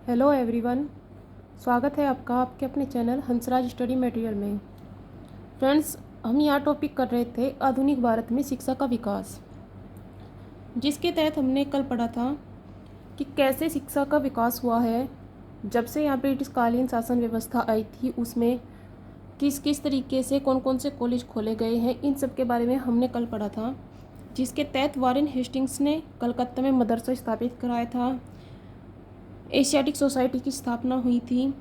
Hello everyone. स्वागत है आपका आपके अपने चैनल हंसराज स्टडी मटेरियल में। फ्रेंड्स, हम यहाँ टॉपिक कर रहे थे आधुनिक भारत में शिक्षा का विकास, जिसके तहत हमने कल पढ़ा था कि कैसे शिक्षा का विकास हुआ है। जब से यहाँ ब्रिटिशकालीन शासन व्यवस्था आई थी, उसमें किस किस तरीके से कौन कौन से कॉलेज खोले गए हैं, इन सब के बारे में हमने कल पढ़ा था। जिसके तहत वारेन हेस्टिंग्स ने कलकत्ता में मदरसा स्थापित कराया था, एशियाटिक सोसाइटी की स्थापना हुई थी,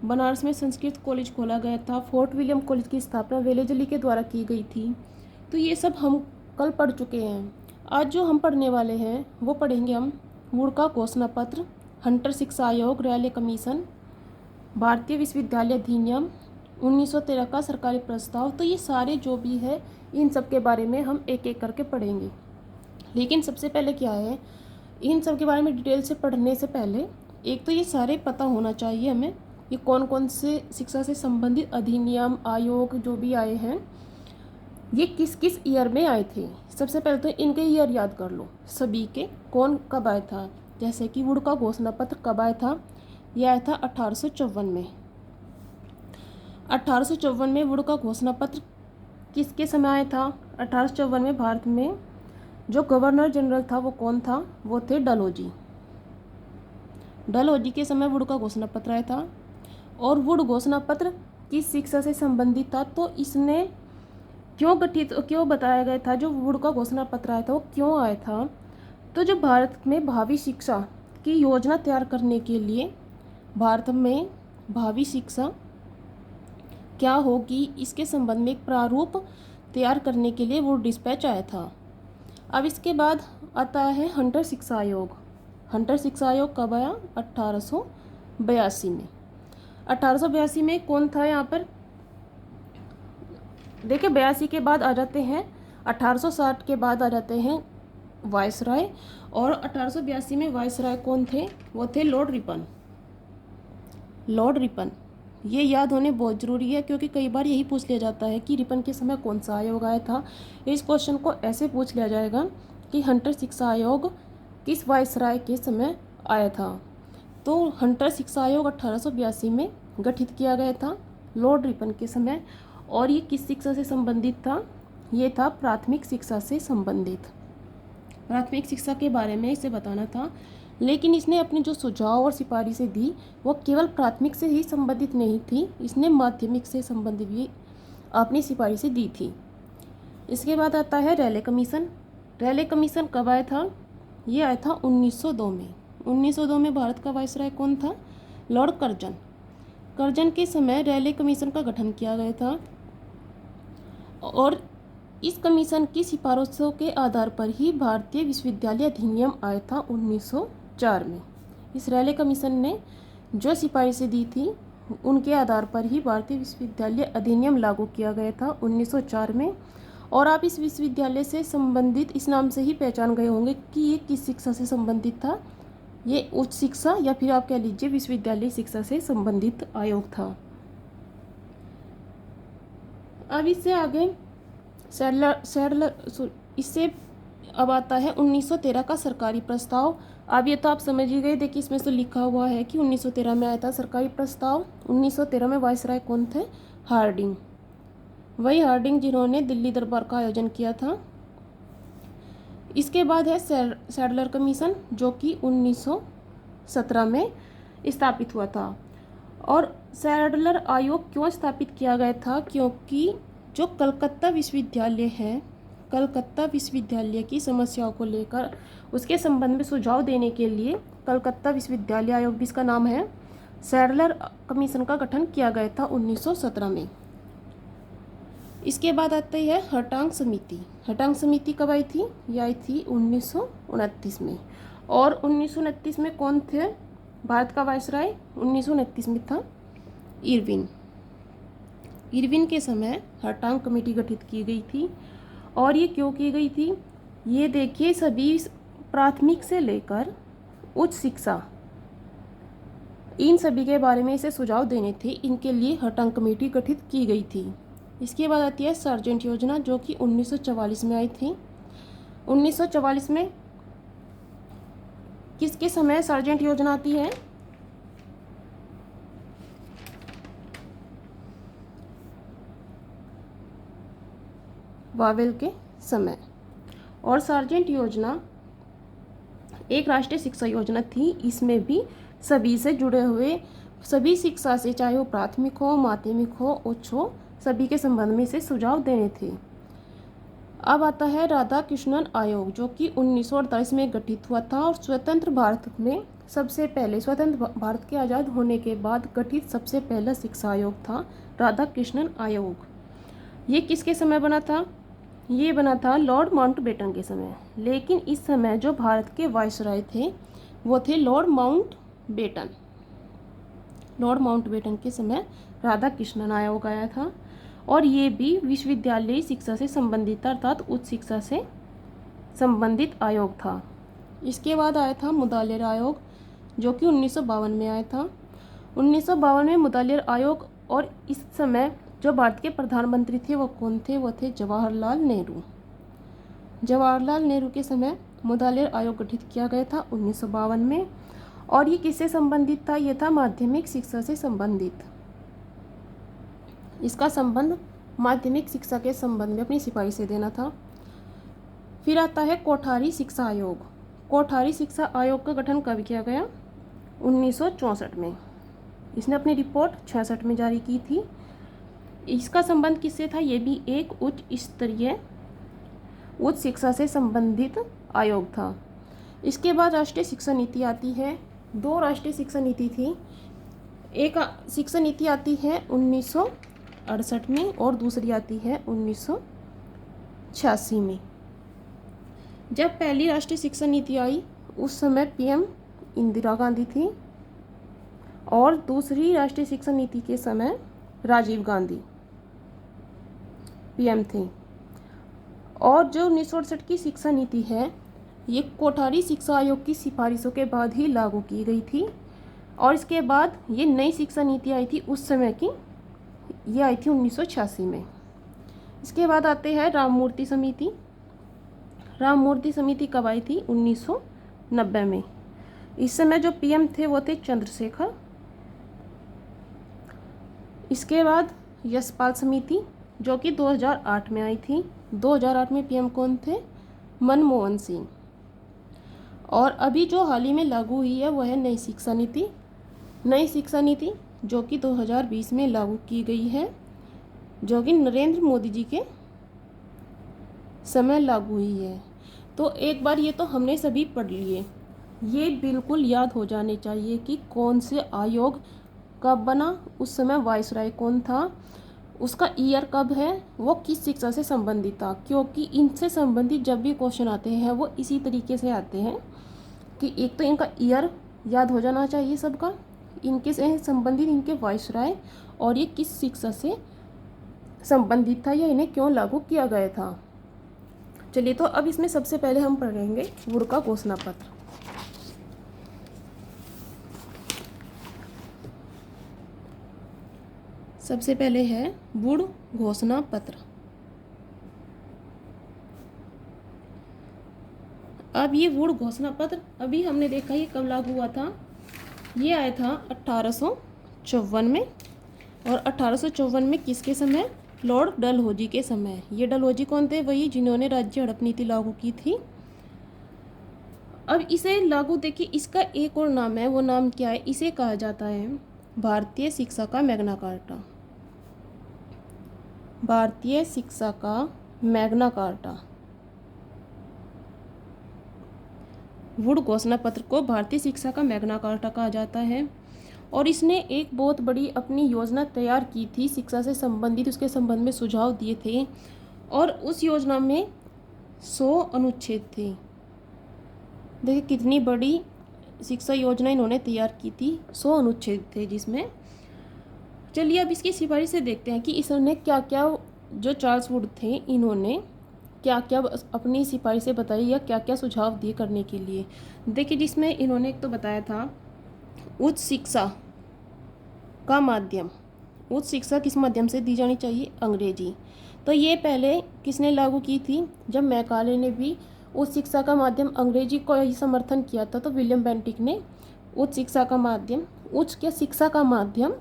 बनारस में संस्कृत कॉलेज खोला गया था, फोर्ट विलियम कॉलेज की स्थापना वेलेजली के द्वारा की गई थी। तो ये सब हम कल पढ़ चुके हैं। आज जो हम पढ़ने वाले हैं वो पढ़ेंगे हम वुडका घोषणा पत्र, हंटर शिक्षा आयोग, रैले कमीशन, भारतीय विश्वविद्यालय अधिनियम, 1913 का सरकारी प्रस्ताव। तो ये सारे जो भी है इन सब के बारे में हम एक एक करके पढ़ेंगे। लेकिन सबसे पहले क्या है, इन सब के बारे में डिटेल से पढ़ने से पहले एक तो ये सारे पता होना चाहिए हमें, ये कौन कौन से शिक्षा से संबंधित अधिनियम आयोग जो भी आए हैं ये किस किस ईयर में आए थे। सबसे पहले तो इनके ईयर याद कर लो सभी के, कौन कब आया था। जैसे कि वुडका घोषणा पत्र कब आया था, यह आया था 1854 में। 1854 में वुडका घोषणा पत्र किसके समय आया था। 1854 में भारत में जो गवर्नर जनरल था वो कौन था, वो थे डलहौजी। डलहौजी के समय वुडका घोषणा पत्र आया था। और वुड घोषणा पत्र किस शिक्षा से संबंधित था, तो इसने क्यों बताया गया था, जो वुडका घोषणा पत्र आया था वो क्यों आया था। तो जो भारत में भावी शिक्षा की योजना तैयार करने के लिए, भारत में भावी शिक्षा क्या होगी इसके संबंध में एक प्रारूप तैयार करने के लिए वो डिस्पैच आया था। अब इसके बाद आता है हंटर शिक्षा आयोग। हंटर शिक्षा आयोग कब आया, 1882 में। 1882 में कौन था यहाँ पर, देखिए 82 के बाद आ जाते हैं 1860 के बाद आ जाते हैं वायसराय। और 1882 में वायसराय कौन थे, वो थे लॉर्ड रिपन। लॉर्ड रिपन ये याद होने बहुत ज़रूरी है, क्योंकि कई बार यही पूछ लिया जाता है कि रिपन के समय कौन सा आयोग आया था। इस क्वेश्चन को ऐसे पूछ लिया जाएगा कि हंटर शिक्षा आयोग किस वायसराय के समय आया था। तो हंटर शिक्षा आयोग 1882 में गठित किया गया था लॉर्ड रिपन के समय। और ये किस शिक्षा से संबंधित था, ये था प्राथमिक शिक्षा से संबंधित। प्राथमिक शिक्षा के बारे में इसे बताना था। लेकिन इसने अपने जो सुझाव और सिफारिशें दी वो केवल प्राथमिक से ही संबंधित नहीं थी, इसने माध्यमिक से संबंधित भी अपनी सिफारिशें दी थी। इसके बाद आता है रैले कमीशन। रैले कमीशन कब आया था, ये आया था 1902 में। 1902 में भारत का वायसराय कौन था, लॉर्ड कर्जन। कर्जन के समय रैले कमीशन का गठन किया गया था। और इस कमीशन की सिफारिशों के आधार पर ही भारतीय विश्वविद्यालय अधिनियम आया था 1904 में। इस रैले कमीशन ने जो सिफारिशें दी थी उनके आधार पर ही भारतीय विश्वविद्यालय अधिनियम लागू किया गया था 1904 में। और आप इस विश्वविद्यालय से संबंधित इस नाम से ही पहचान गए होंगे कि ये किस शिक्षा से संबंधित था। ये उच्च शिक्षा या फिर आप कह लीजिए विश्वविद्यालय शिक्षा से संबंधित आयोग था। अब इससे आगे इससे अब आता है 1913 का सरकारी प्रस्ताव। अब ये तो आप समझ ही गए, देखिए इसमें से लिखा हुआ है कि 1913 में आया था सरकारी प्रस्ताव। 1913 में वायसराय कौन थे, हार्डिंग। वही हार्डिंग जिन्होंने दिल्ली दरबार का आयोजन किया था। इसके बाद है सैडलर कमीशन, जो कि 1917 में स्थापित हुआ था। और सैडलर आयोग क्यों स्थापित किया गया था, क्योंकि जो कलकत्ता विश्वविद्यालय है, कलकत्ता विश्वविद्यालय की समस्याओं को लेकर उसके संबंध में सुझाव देने के लिए कलकत्ता विश्वविद्यालय आयोग भी इसका नाम है, सैडलर कमीशन का गठन किया गया था 1917 में। इसके बाद आती है हटांग समिति। हटांग समिति कब आई थी, ये आई थी 1929 में। और 1929 में कौन थे भारत का वायसराय, 1929 में था इरविन। इरविन के समय हटांग कमेटी गठित की गई थी। और ये क्यों की गई थी, ये देखिए सभी प्राथमिक से लेकर उच्च शिक्षा इन सभी के बारे में इसे सुझाव देने थे, इनके लिए हटांग कमेटी गठित की गई थी। इसके बाद आती है सार्जेंट योजना, जो कि 1944 में आई थी। 1944 में किसके समय सार्जेंट योजना आती है, वावेल के समय। और सार्जेंट योजना एक राष्ट्रीय शिक्षा योजना थी। इसमें भी सभी से जुड़े हुए, सभी शिक्षा से, चाहे वो प्राथमिक हो, माध्यमिक हो, उच्च हो, सभी के संबंध में इसे सुझाव देने थे। अब आता है राधा कृष्णन आयोग, जो कि 1948 में गठित हुआ था और स्वतंत्र भारत में सबसे पहले, स्वतंत्र भारत के आज़ाद होने के बाद गठित सबसे पहला शिक्षा आयोग था राधा कृष्णन आयोग। ये किसके समय बना था? ये बना था लॉर्ड माउंटबेटन के समय। लेकिन इस समय जो भारत के वायसराय थे वो थे लॉर्ड माउंटबेटन। लॉर्ड माउंटबेटन के समय राधा कृष्णन आयोग आया था और ये भी विश्वविद्यालय शिक्षा से संबंधित था, अर्थात उच्च शिक्षा से संबंधित आयोग था। इसके बाद आया था मुदालियर आयोग, जो कि 1952 में आया था। 1952 में मुदालियर आयोग, और इस समय जो भारत के प्रधानमंत्री थे वो कौन थे? वो थे जवाहरलाल नेहरू। जवाहरलाल नेहरू के समय मुदालियर आयोग गठित किया गया था 1952 में। और ये किससे संबंधित था? ये था माध्यमिक शिक्षा से संबंधित। इसका संबंध माध्यमिक शिक्षा के संबंध में अपनी सिपाही से देना था। फिर आता है कोठारी शिक्षा आयोग। कोठारी शिक्षा आयोग का गठन कब किया गया? 1964 में। इसने अपनी रिपोर्ट 66 में जारी की थी। इसका संबंध किससे था? ये भी एक उच्च स्तरीय उच्च शिक्षा से संबंधित आयोग था। इसके बाद राष्ट्रीय शिक्षा नीति आती है। दो राष्ट्रीय शिक्षा नीति थी। एक शिक्षा नीति आती है 1968 में और दूसरी आती है 1986 में। जब पहली राष्ट्रीय शिक्षा नीति आई उस समय पीएम इंदिरा गांधी थी और दूसरी राष्ट्रीय शिक्षा नीति के समय राजीव गांधी पीएम थे। और जो 1968 की शिक्षा नीति है ये कोठारी शिक्षा आयोग की सिफारिशों के बाद ही लागू की गई थी। और इसके बाद ये नई शिक्षा नीति आई थी उस समय की, ये आई थी 1986 में। इसके बाद आते हैं राममूर्ति समिति। राममूर्ति समिति कब आई थी? 1990 में। इस समय जो पीएम थे वो थे चंद्रशेखर। इसके बाद यशपाल समिति, जो कि 2008 में आई थी। 2008 में पीएम कौन थे? मनमोहन सिंह। और अभी जो हाल ही में लागू हुई है वह है नई शिक्षा नीति। नई शिक्षा नीति जो कि 2020 में लागू की गई है, जो कि नरेंद्र मोदी जी के समय लागू हुई है। तो एक बार ये तो हमने सभी पढ़ लिए। ये बिल्कुल याद हो जाने चाहिए कि कौन से आयोग कब बना, उस समय वायसराय कौन था, उसका ईयर कब है, वो किस शिक्षा से संबंधित था। क्योंकि इनसे संबंधित जब भी क्वेश्चन आते हैं वो इसी तरीके से आते हैं कि एक तो इनका ईयर याद हो जाना चाहिए सबका, इनके से संबंधित इनके वायसराय, और ये किस शिक्षा से संबंधित था या इन्हें क्यों लागू किया गया था। चलिए, तो अब इसमें सबसे पहले हम पढ़ेंगे वुड का घोषणा पत्र। सबसे पहले है वुड घोषणा पत्र। अब ये वुड घोषणा पत्र अभी हमने देखा ये कब लागू हुआ था। ये आया था 1854 में। और 1854 में किसके समय? लॉर्ड डलहौजी के समय। ये डलहौजी कौन थे? वही जिन्होंने राज्य हड़प नीति लागू की थी। अब इसे लागू देखिए, इसका एक और नाम है। वो नाम क्या है? इसे कहा जाता है भारतीय शिक्षा का मैग्ना कार्टा। भारतीय शिक्षा का मैग्ना कार्टा। वुड घोषणा पत्र को भारतीय शिक्षा का मैग्ना कार्टा कहा जाता है। और इसने एक बहुत बड़ी अपनी योजना तैयार की थी शिक्षा से संबंधित, उसके संबंध में सुझाव दिए थे। और उस योजना में 100 अनुच्छेद थे। देखिए कितनी बड़ी शिक्षा योजना इन्होंने तैयार की थी। 100 अनुच्छेद थे जिसमें। चलिए अब इसकी सिफारिश से देखते हैं कि इसने क्या क्या, जो चार्ल्स वुड थे इन्होंने क्या क्या अपनी सिफारिशें बताई या क्या क्या सुझाव दिए करने के लिए। देखिए जिसमें इन्होंने एक तो बताया था उच्च शिक्षा का माध्यम। उच्च शिक्षा किस माध्यम से दी जानी चाहिए? अंग्रेजी। तो ये पहले किसने लागू की थी? जब मैकाले ने भी उच्च शिक्षा का माध्यम अंग्रेजी को ही समर्थन किया था, तो विलियम बेंटिक ने उच्च शिक्षा का माध्यम, उच्च शिक्षा का माध्यम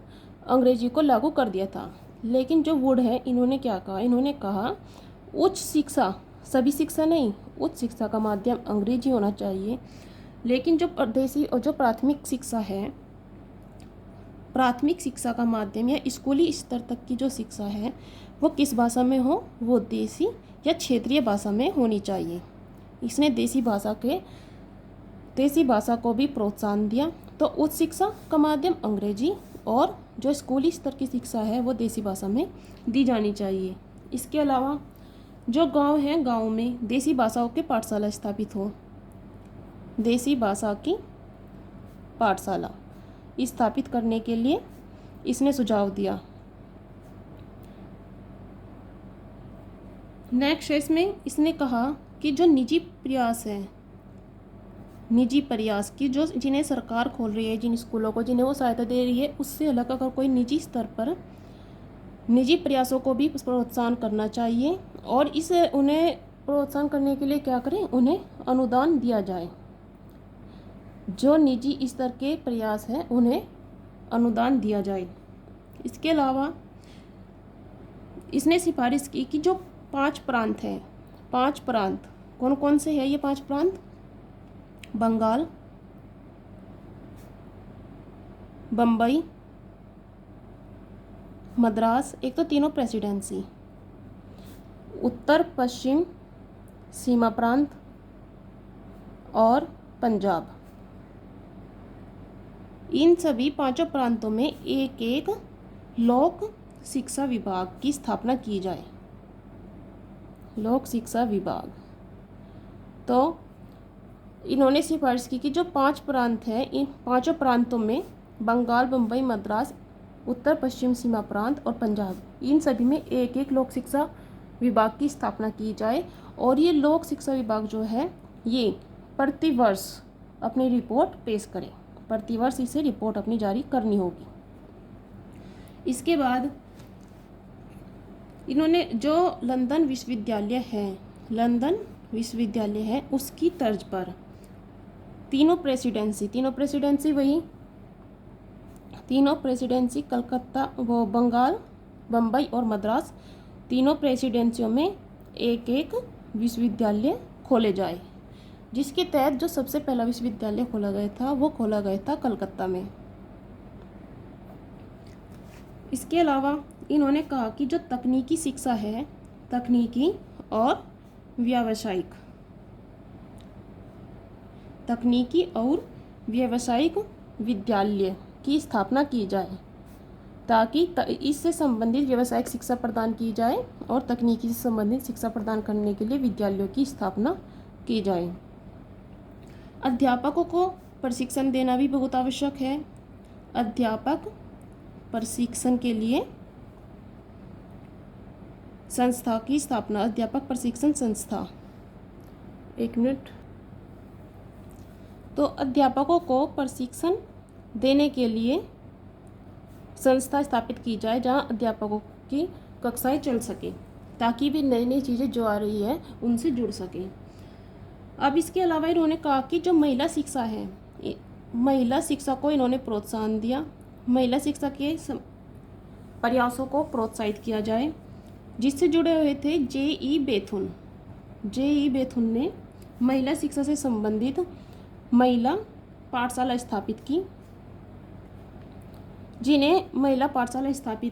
अंग्रेजी को लागू कर दिया था। लेकिन जो वुड है इन्होंने क्या कहा? इन्होंने कहा उच्च शिक्षा, सभी शिक्षा नहीं, उच्च शिक्षा का माध्यम अंग्रेजी होना चाहिए। लेकिन जो देसी और जो प्राथमिक शिक्षा है, प्राथमिक शिक्षा का माध्यम या स्कूली स्तर तक की जो शिक्षा है वो किस भाषा में हो, वो देसी या क्षेत्रीय भाषा में होनी चाहिए। इसने देसी भाषा को भी प्रोत्साहन दिया। तो उच्च शिक्षा का माध्यम अंग्रेजी और जो स्कूली स्तर की शिक्षा है वो देसी भाषा में दी जानी चाहिए। इसके अलावा जो गांव हैं, गांव में देसी भाषाओं के पाठशाला स्थापित हो, देसी भाषा की पाठशाला स्थापित करने के लिए इसने सुझाव दिया। नेक्स्ट है, इसमें इसने कहा कि जो निजी प्रयास है, निजी प्रयास की जो जिन्हें सरकार खोल रही है, जिन स्कूलों को जिन्हें वो सहायता दे रही है, उससे अलग अगर कोई निजी स्तर पर निजी प्रयासों को भी प्रोत्साहन करना चाहिए और इसे उन्हें प्रोत्साहन करने के लिए क्या करें, उन्हें अनुदान दिया जाए। जो निजी स्तर के प्रयास हैं उन्हें अनुदान दिया जाए। इसके अलावा इसने सिफारिश की कि जो 5 प्रांत हैं, 5 प्रांत कौन कौन से हैं ये 5 प्रांत? बंगाल, बम्बई, मद्रास, एक तो तीनों प्रेसिडेंसी, उत्तर पश्चिम सीमा प्रांत और पंजाब, इन सभी 5 प्रांतों में एक एक लोक शिक्षा विभाग की स्थापना की जाए। लोक शिक्षा विभाग। तो इन्होंने सिफारिश की कि जो 5 प्रांत हैं, इन 5 प्रांतों में बंगाल, बम्बई, मद्रास, उत्तर पश्चिम सीमा प्रांत और पंजाब, इन सभी में एक एक लोक शिक्षा विभाग की स्थापना की जाए। और ये लोक शिक्षा विभाग जो है ये प्रतिवर्ष अपनी रिपोर्ट पेश करे, प्रतिवर्ष इसे रिपोर्ट अपनी जारी करनी होगी। इसके बाद इन्होंने जो लंदन विश्वविद्यालय है उसकी तर्ज पर तीनों प्रेसिडेंसी वही तीनों प्रेसिडेंसी कलकत्ता, वो बंगाल, बम्बई और मद्रास, तीनों प्रेसिडेंसियों में एक एक विश्वविद्यालय खोले जाए, जिसके तहत जो सबसे पहला विश्वविद्यालय खोला गया था वो खोला गया था कलकत्ता में। इसके अलावा इन्होंने कहा कि जो तकनीकी शिक्षा है, तकनीकी और व्यावसायिक विद्यालय की स्थापना की जाए, ताकि इससे संबंधित व्यावसायिक शिक्षा प्रदान की जाए और तकनीकी से संबंधित शिक्षा प्रदान करने के लिए विद्यालयों की स्थापना की जाए। अध्यापकों को प्रशिक्षण देना भी बहुत आवश्यक है। अध्यापक प्रशिक्षण के लिए संस्था की स्थापना, अध्यापक प्रशिक्षण संस्था। एक मिनट। तो अध्यापकों को प्रशिक्षण देने के लिए संस्था स्थापित की जाए जहां अध्यापकों की कक्षाएं चल सके, ताकि भी नई नई चीज़ें जो आ रही है उनसे जुड़ सके। अब इसके अलावा इन्होंने कहा कि जो महिला शिक्षा है, महिला शिक्षा को इन्होंने प्रोत्साहन दिया। महिला शिक्षा के प्रयासों को प्रोत्साहित किया जाए, जिससे जुड़े हुए थे जे.ई. बेथुन ने महिला शिक्षा से संबंधित महिला पाठशाला स्थापित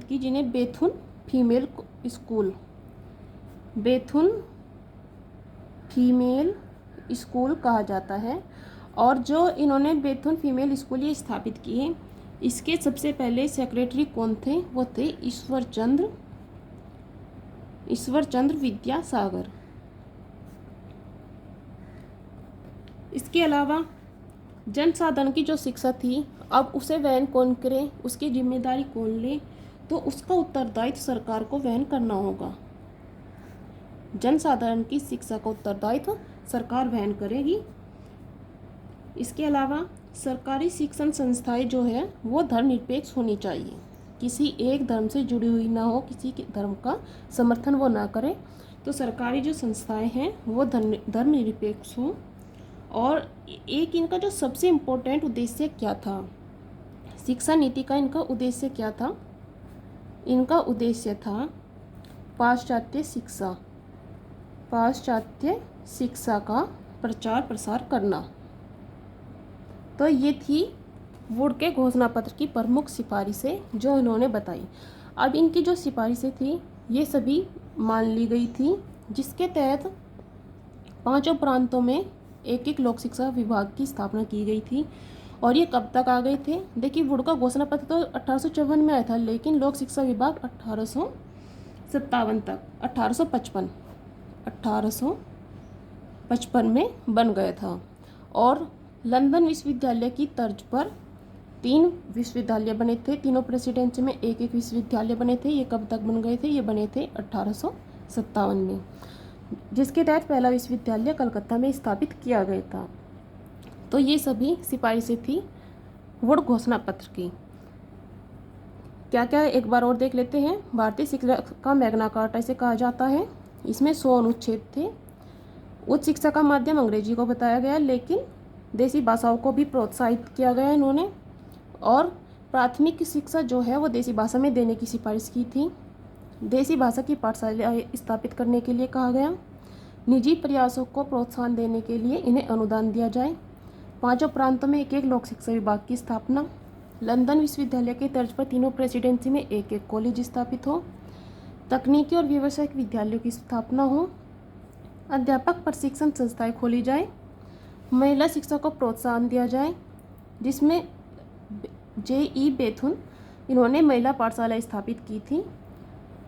की, जिन्हें बेथुन फीमेल स्कूल कहा जाता है। और जो इन्होंने बेथुन फीमेल स्कूल ये स्थापित किए, इसके सबसे पहले सेक्रेटरी कौन थे? वो थे ईश्वर चंद्र विद्यासागर। इसके अलावा जन साधारण की जो शिक्षा थी, अब उसे वहन कौन करे, उसकी जिम्मेदारी कौन ले? तो उसका उत्तरदायित्व सरकार को वहन करना होगा। जन साधारण की शिक्षा का उत्तरदायित्व सरकार वहन करेगी। इसके अलावा सरकारी शिक्षण संस्थाएं जो है वो धर्मनिरपेक्ष होनी चाहिए, किसी एक धर्म से जुड़ी हुई ना हो, किसी के धर्म का समर्थन वो ना करे। तो सरकारी जो संस्थाएं हैं वो धर्मनिरपेक्ष हों। और एक इनका जो सबसे इम्पोर्टेंट उद्देश्य क्या था, शिक्षा नीति का इनका उद्देश्य क्या था? इनका उद्देश्य था पाश्चात्य शिक्षा पाश्चात्य शिक्षा का प्रचार प्रसार करना। तो ये थी वुड के घोषणा पत्र की प्रमुख सिफारिशें जो इन्होंने बताई। अब इनकी जो सिफारिशें थी ये सभी मान ली गई थी, जिसके तहत 5 प्रांतों में एक एक लोक शिक्षा विभाग की स्थापना की गई थी। और ये कब तक आ गए थे? देखिए, वुड का घोषणा पत्र तो 1854 में आया था, लेकिन लोक शिक्षा विभाग 1857 तक 1855 में बन गया था। और लंदन विश्वविद्यालय की तर्ज पर 3 विश्वविद्यालय बने थे। तीनों प्रेसिडेंसी में एक एक विश्वविद्यालय बने थे। ये कब तक बन गए थे? ये बने थे 1857 में, जिसके तहत पहला विश्वविद्यालय कलकत्ता में स्थापित किया गया था। तो ये सभी सिफारिशें थी वुड घोषणा पत्र की। क्या क्या एक बार और देख लेते हैं। भारतीय शिक्षा का मैग्ना कार्टा इसे कहा जाता है। इसमें 100 अनुच्छेद थे। उच्च शिक्षा का माध्यम अंग्रेजी को बताया गया, लेकिन देसी भाषाओं को भी प्रोत्साहित किया गया इन्होंने। और प्राथमिक शिक्षा जो है वो देसी भाषा में देने की सिफारिश की थी। देसी भाषा की पाठशाला स्थापित करने के लिए कहा गया। निजी प्रयासों को प्रोत्साहन देने के लिए इन्हें अनुदान दिया जाए। 5 प्रांतों में एक एक लोक शिक्षा विभाग की स्थापना। लंदन विश्वविद्यालय के तर्ज पर तीनों प्रेसिडेंसी में एक एक कॉलेज स्थापित हो। तकनीकी और व्यावसायिक विद्यालयों की स्थापना हो। अध्यापक प्रशिक्षण संस्थाएं खोली जाए। महिला शिक्षा को प्रोत्साहन दिया जाए, जिसमें J.E. बेथुन इन्होंने महिला पाठशाला स्थापित की थी।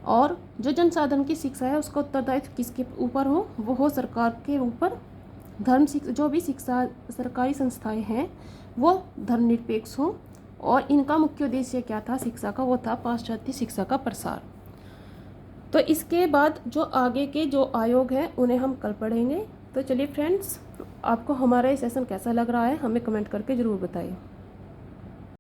और जो जनसाधन की शिक्षा है उसका उत्तरदायित्व किसके ऊपर हो? वो हो सरकार के ऊपर। धर्म शिक्षा, जो भी शिक्षा सरकारी संस्थाएं हैं वो धर्मनिरपेक्ष हो। और इनका मुख्य उद्देश्य क्या था शिक्षा का? वो था पाश्चात्य शिक्षा का प्रसार। तो इसके बाद जो आगे के जो आयोग हैं उन्हें हम कल पढ़ेंगे। तो चलिए फ्रेंड्स, आपको हमारा ये सेशन कैसा लग रहा है हमें कमेंट करके ज़रूर बताइए।